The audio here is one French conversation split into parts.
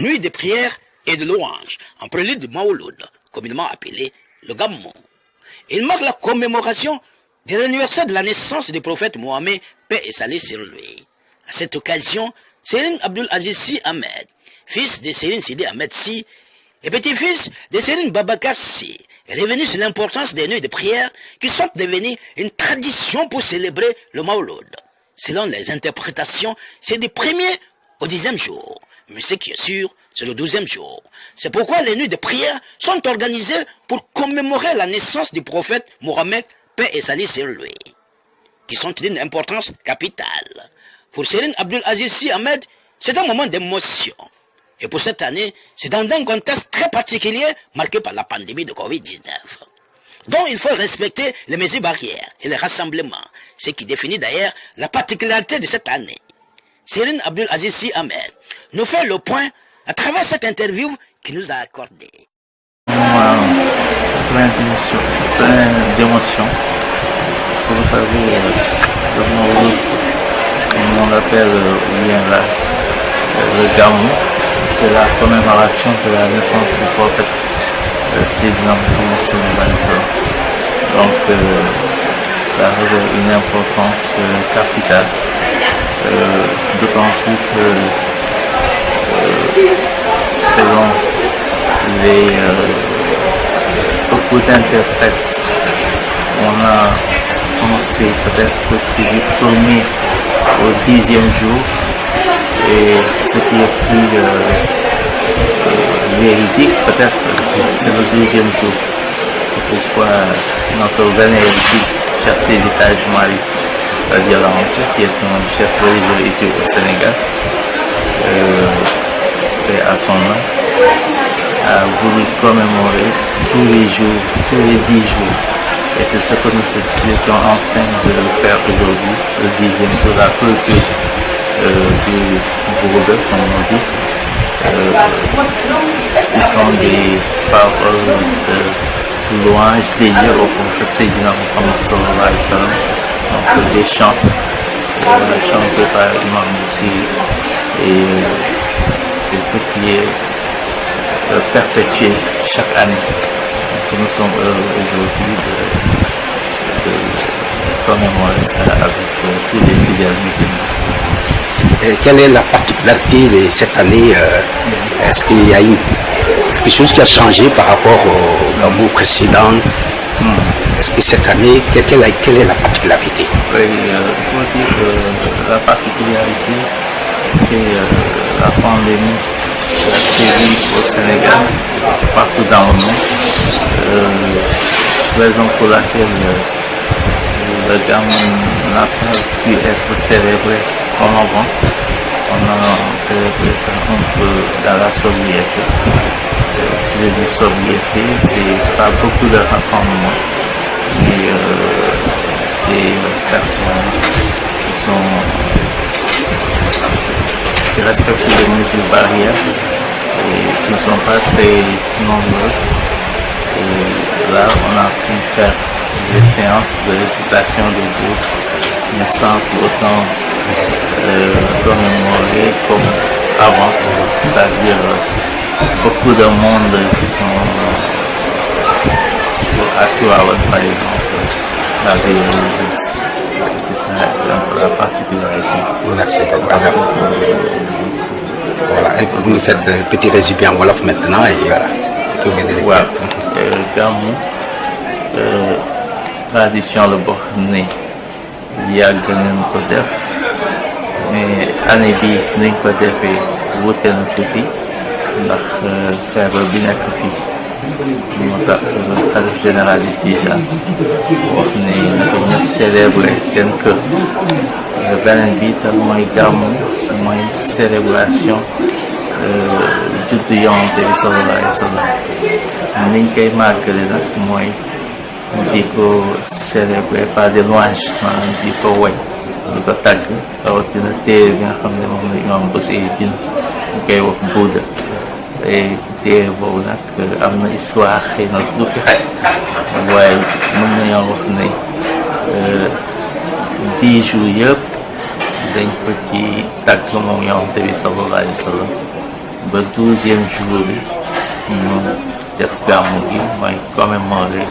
nuit de prière et de louange, en prélude du Mawlud, communément appelé le Gamou. Il marque la commémoration de l'anniversaire de la naissance du prophète Mohammed, paix et salut sur lui. À cette occasion, Serigne Abdul Aziz Sy Ahmed, fils de Serigne Sidi Ahmed Sy et petit-fils de Serigne Babacar Sy, est revenu sur l'importance des nuits de prière qui sont devenues une tradition pour célébrer le Mawlud. Selon les interprétations, c'est du 1er au 10e jour. Mais ce qui est sûr, c'est le 12e jour. C'est pourquoi les nuits de prière sont organisées pour commémorer la naissance du prophète Mohammed, paix et salut sur lui, qui sont d'une importance capitale. Pour Serigne Abdul Aziz Sy Ahmed, c'est un moment d'émotion. Et pour cette année, c'est dans un contexte très particulier marqué par la pandémie de Covid-19. Donc il faut respecter les mesures barrières et les rassemblements, ce qui définit d'ailleurs la particularité de cette année. Serigne Abdul Aziz Sy Ahmed nous fait le point à travers cette interview qu'il nous a accordée. Plein d'émotions. Parce que vous savez, le Mawlud, comme on l'appelle, ou bien le Gamou, c'est la commémoration de la naissance du prophète Sayyidina Muhammad sallallahu alayhi wa sallam. Donc, ça a une importance capitale, d'autant plus que selon beaucoup d'interprètes, on a pensé peut-être que c'est du 1er au 10e jour, et ce qui est plus véridique peut-être, c'est le 12e jour. C'est pourquoi notre bénéfice, cher Seydi Hadji Malick Radiallahu Anhu, qui est un chef religieux ici au Sénégal, et à son nom, a voulu commémorer tous les jours, tous les 10 jours. Et c'est ce que nous étions en train de faire aujourd'hui, le 10e jour, la clôture du Bourg, comme on dit. Ils sont des paroles de louange dédiées au prophète Sayyidina Muhammad sallallahu alayhi wa sallam. Donc des chants chantés par Imam Moussi. Et c'est ce qui est perpétué chaque année. Donc nous sommes heureux aujourd'hui de commémorer ça avec tous les fidèles musulmans. Quelle est la particularité de cette année? Est-ce qu'il y a quelque chose qui a changé par rapport au Gamou précédent? Est-ce que cette année, quelle est la particularité? Oui, il faut dire que la particularité, c'est la pandémie qui a sévi au Sénégal, partout dans le monde. Raison pour laquelle le Gamou n'a pas pu être célébré comme avant. On a célébré ça un peu dans la sobriété. Si je dis sobriété, c'est pas beaucoup de rassemblements, mais des personnes qui respectent les mesures barrières et qui ne sont pas très nombreuses. Et là, on a pu faire des séances de récitation de groupe, mais sans pour autant commémorer comme avant, c'est-à-dire beaucoup de monde qui sont à Tuaouane par exemple, la veille religieuse. C'est ça la particularité. Merci. Voilà, vous nous faites un petit résumé en Wolof maintenant et voilà. C'est tout bien. Voilà. Gamou, tradition le boo xam ne yàgg nañ ko def, mais année bi nañ ko defee wute na tuuti ndax feebar bi nekk fii moo tax xalif général di Tijaan wax ne na ko ñëpp célébrer seen kër. Beneen bi tam mooy gàmmu mooy célébration juddu Yonent bi sallallahu alayhi wa sallam. Niñ koy màggale nag mooy di ko célébrer par des louanges, maanaam di ko woy, di ko tàgg, rawatina téere bi nga xam ne moom la Imam Busiri bind ñu koy wax Buuda. Et téere boobu nag am na histoire, xëy na du fi xaj, waaye mën nañoo wax ne 10 jours yëpp dañ ko ci tàgg moom Yonent bi sallallahu alayhi wa sallam ba 12e jour bi ñu def gàmmu gi mooy commémorer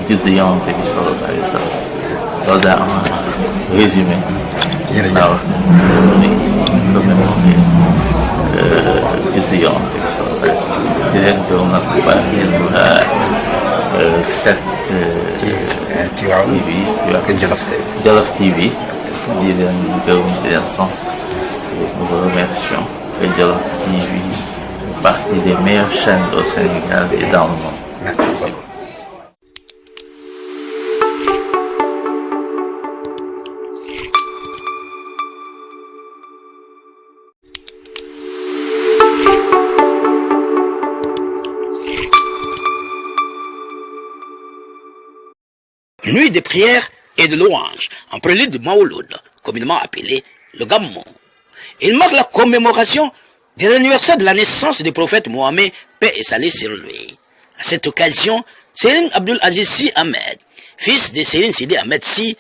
juddu Yonent bi sallallahu alayhi wa sallam loolu daa am résumé. waaw ni commémorer juddu Yonent bi sallallahu alayhi wa sallam di leen gërëm nag bu baax yéen set Jolof TV di leen gërëm di leen sant. Nous vous remercions que Jolof TV fait partie des meilleures chaînes au Sénégal et dans le monde. Merci. Nuit de prière et de louange, en prélude du Mawlud, communément appelé le Gammu. Il marque la commémoration de l'anniversaire de la naissance du prophète Mohammed, paix et salut sur lui. À cette occasion, Serigne Abdul Aziz Sy Ahmed, fils de Serigne Sidi Ahmed Sy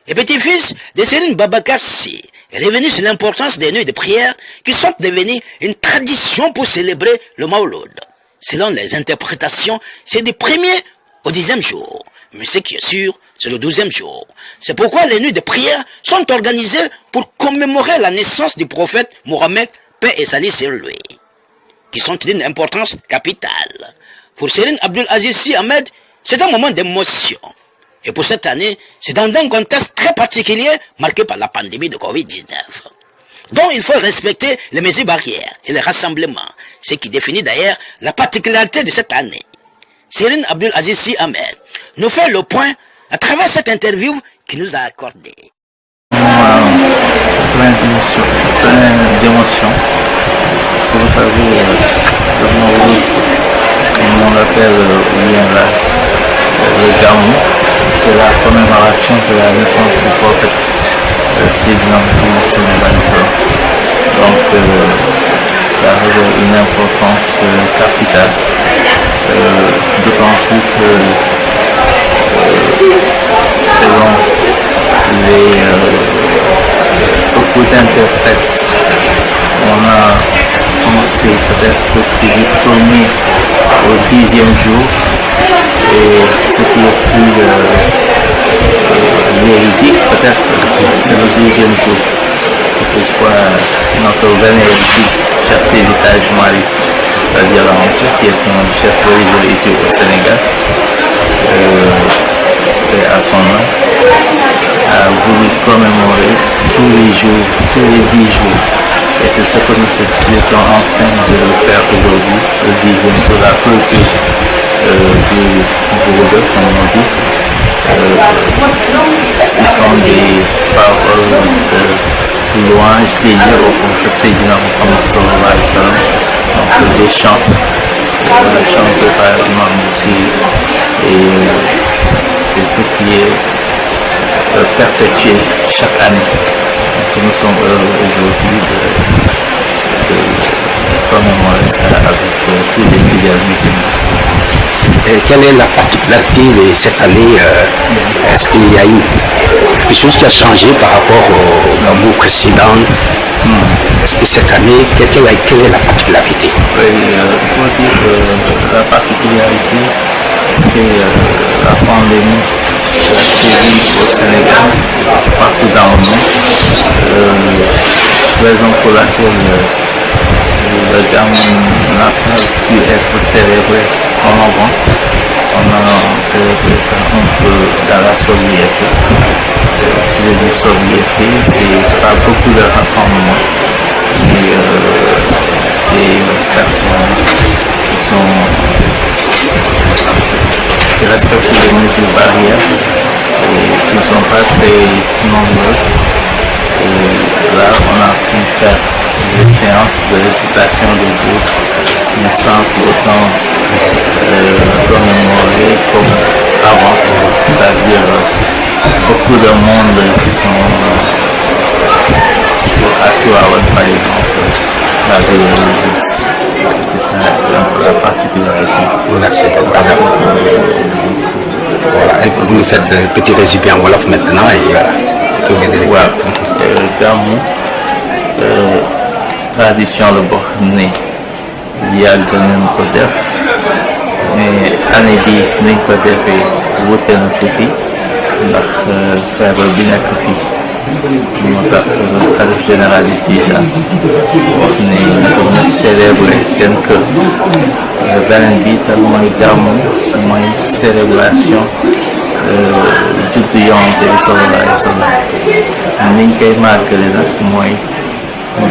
et petit-fils de Serigne Babacar Sy, est revenu sur l'importance des nuits de prière qui sont devenues une tradition pour célébrer le Mawlud. Selon les interprétations, c'est du 1er au 10e jour. Mais ce qui est sûr, c'est le 12e jour. C'est pourquoi les nuits de prière sont organisées pour commémorer la naissance du prophète Mohammed, paix et salut sur lui, qui sont d'une importance capitale. Pour Serigne Abdul Aziz Sy Ahmed, c'est un moment d'émotion. Et pour cette année, c'est dans un contexte très particulier marqué par la pandémie de Covid-19. Donc il faut respecter les mesures barrières et les rassemblements, ce qui définit d'ailleurs la particularité de cette année. Serigne Abdul Aziz Sy Ahmed nous fait le point à travers cette interview qu'il nous a accordée. Plein d'émotions, parce que vous savez, le Mawlud, comme on l'appelle bien là, le Gammu, c'est la commémoration de la naissance du prophète Sayyidina Muhammad sallallahu alayhi wa sallam. Donc, ça a une importance capitale, d'autant plus que selon beaucoup d'interprètes, on a commencé peut-être du 1er au 10e jour, et ce qui est plus véridique peut-être c'est le 12e jour. C'est pourquoi notre organisme Cheikh Seydi Hadji Malick qui est un chef religieux ici au Sénégal, et à son nom, a voulu commémorer tous les jours, tous les 10 jours. Et c'est ce que nous étions en train de faire aujourd'hui, le 10e jour, la clôture du Mawlud, comme on dit. Ils sont des paroles de louange dédiées au prophète Sayyidina Muhammad sallallahu alayhi wa sallam. Donc des chants chantés par l'imam aussi. Et c'est ce qui est perpétué chaque année. Donc nous sommes heureux aujourd'hui de commémorer ça avec tous les fidèles musulmans. Et quelle est la particularité de cette année? Est-ce qu'il y a eu quelque chose qui a changé par rapport au Gammu précédent? Est-ce que cette année, quelle est la particularité? Oui, il faut dire que la particularité, c'est la pandémie sévit au Sénégal, partout dans le monde. Raison pour laquelle le Gammu n'a pas pu être célébré comme avant. On a célébré ça un peu dans la sobriété. Si je dis sobriété, c'est pas beaucoup de rassemblements, mais des personnes qui respectent les mesures barrières et qui ne sont pas très nombreuses. Et là, on a pu faire des séances de récitation de groupe, mais sans pour autant commémorer comme avant, c'est-à-dire beaucoup de monde qui sont à Tivaouane par exemple, c'est ça la particularité. Merci. Voilà, vous nous faites un petit résumé en Wolof maintenant et voilà. C'est tout bien délégué. Gammu, tradition le boo xam ne yàgg nañ ko def mais année bi nañ ko defee wute na tuuti ndax feebar bi nekk fii moo tax xalif général di Tijaan wax ne ko ñëpp célébrer seen kër. beneen bi tam mooy gàmmu mooy célébration juddu Yonent bi sallallahu alayhi wa sallam niñ koy màggale nag mooy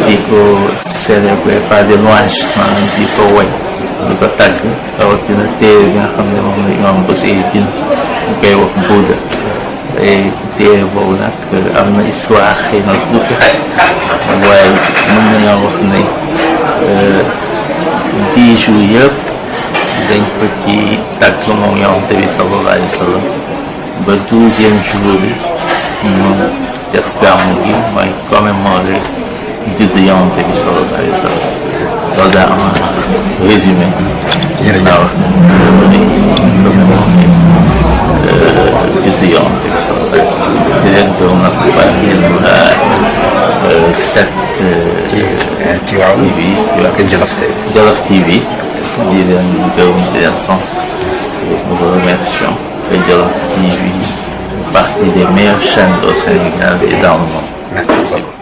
di ko célébrer par des louanges maanaam di ko woy di ko tàgg rawatina téere bi nga xam ne moom la imam Busiri bind ñu koy wax Buuda téere boobu nag am na histoire xëy na du fi xaj waaye mën nañoo wax ne 10 jours yëpp dañ ko ci tàgg moom Yonent bi sallallahu alayhi wa sallam ba 12e jour bi ñu def gàmmu gi mooy commémorer juddu Yonent bi sallallahu alayhi wa sallam loolu daa am résumé. jërëjëf juddu Yonent bi sallallahu alayhi wa sallam di leen gërëm nag bu baax yéen set Tivaouane TV ak Jolof TV. Jolof TV di leen gërëm di leen sant nous vous remercions que Jolof TV fait partie des meilleures chaînes au Sénégal et dans le monde. Merci beaucoup.